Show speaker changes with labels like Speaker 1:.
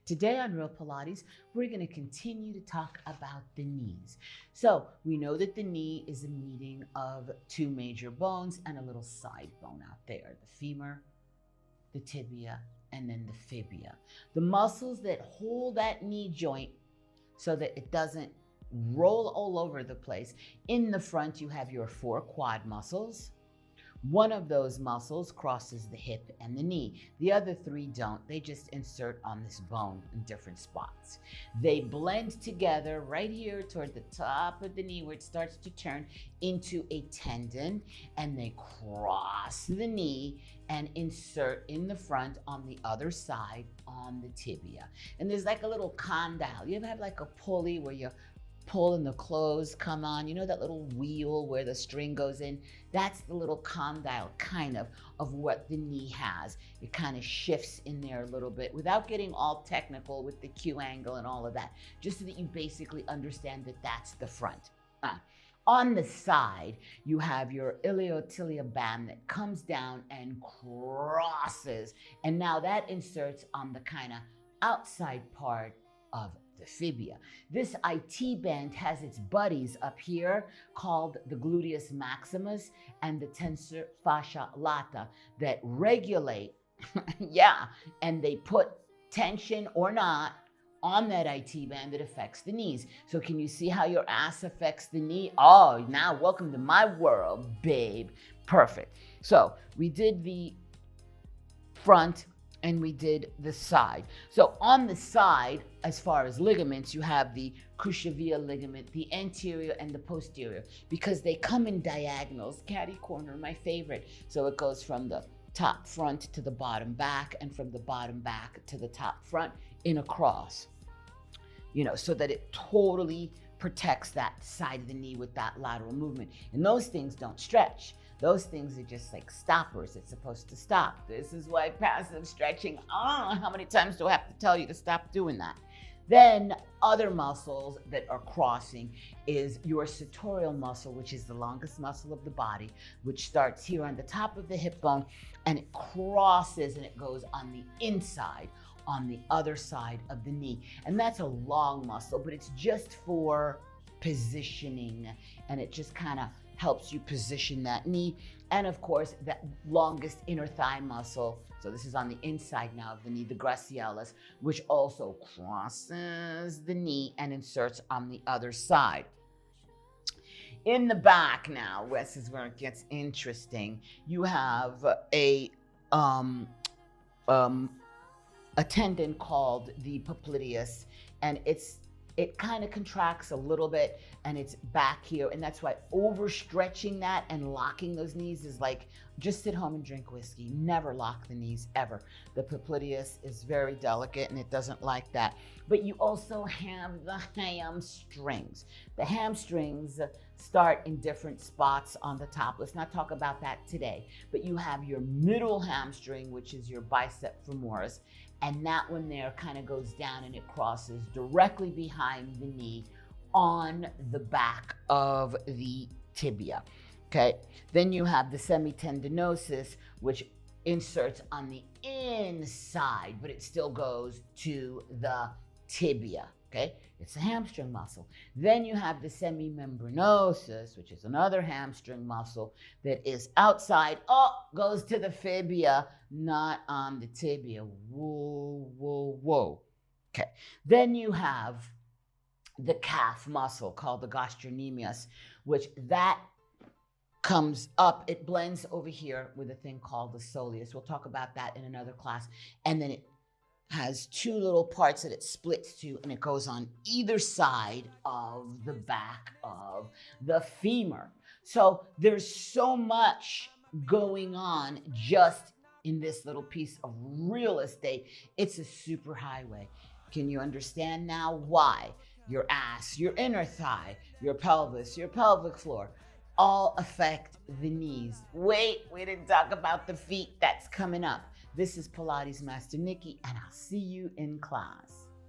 Speaker 1: Today on Real Pilates, we're going to continue to talk about the knees. So we know that the knee is a meeting of two major bones and a little side bone out there, the femur, the tibia, and then the fibula. The muscles that hold that knee joint so that it doesn't roll all over the place. In the front, you have your 4 quad muscles. One of those muscles crosses the hip and the knee. The other 3 don't. They just insert on this bone in different spots. They blend together right here toward the top of the knee where it starts to turn into a tendon, and they cross the knee and insert in the front on the other side on the tibia. And there's like a little condyle. You ever have like a pulley where you pull and the clothes come on? You know that little wheel where the string goes in? That's the little condyle kind of what the knee has. It kind of shifts in there a little bit without getting all technical with the Q angle and all of that, just so that you basically understand that that's the front. On the side, you have your iliotibial band that comes down and crosses, and now that inserts on the kind of outside part of the fibula. This IT band has its buddies up here called the gluteus maximus and the tensor fascia lata that regulate, and they put tension or not on that IT band that affects the knees. So can you see how your ass affects the knee? Oh, now welcome to my world, babe. Perfect. So we did the front and we did the side. So on the side, as far as ligaments, you have the cruciate ligament, the anterior and the posterior, because they come in diagonals. Catty corner, my favorite. So it goes from the top front to the bottom back, and from the bottom back to the top front in a cross, so that it totally protects that side of the knee with that lateral movement. And those things don't stretch. Those things are just like stoppers. It's supposed to stop. This is why passive stretching, how many times do I have to tell you to stop doing that? Then other muscles that are crossing is your sartorial muscle, which is the longest muscle of the body, which starts here on the top of the hip bone, and it crosses and it goes on the inside, on the other side of the knee. And that's a long muscle, but it's just for positioning, and it just kind of helps you position that knee. And of course, that longest inner thigh muscle, so this is on the inside now of the knee, the gracilis, which also crosses the knee and inserts on the other side. In the back now, this is where it gets interesting. You have a tendon called the popliteus, and it kind of contracts a little bit, and it's back here, and that's why overstretching that and locking those knees is like, just sit home and drink whiskey. Never lock the knees, ever. The popliteus is very delicate and it doesn't like that. But you also have the hamstrings. The hamstrings start in different spots on the top. Let's not talk about that today, but you have your middle hamstring, which is your bicep femoris, and that one there kind of goes down and it crosses directly behind the knee on the back of the tibia. Okay, then you have the semitendinosus, which inserts on the inside, but it still goes to the tibia. Okay, it's a hamstring muscle. Then you have the semimembranosus, which is another hamstring muscle that is outside, goes to the fibula, not on the tibia. Whoa, whoa, whoa. Okay, then you have the calf muscle called the gastrocnemius, which that comes up, it blends over here with a thing called the soleus. We'll talk about that in another class. And then it has 2 little parts that it splits to, and it goes on either side of the back of the femur. So there's so much going on just in this little piece of real estate. It's a super highway. Can you understand now why your ass, your inner thigh, your pelvis, your pelvic floor all affect the knees? Wait, we didn't talk about the feet. That's coming up. This is Pilates Master Nikki, and I'll see you in class.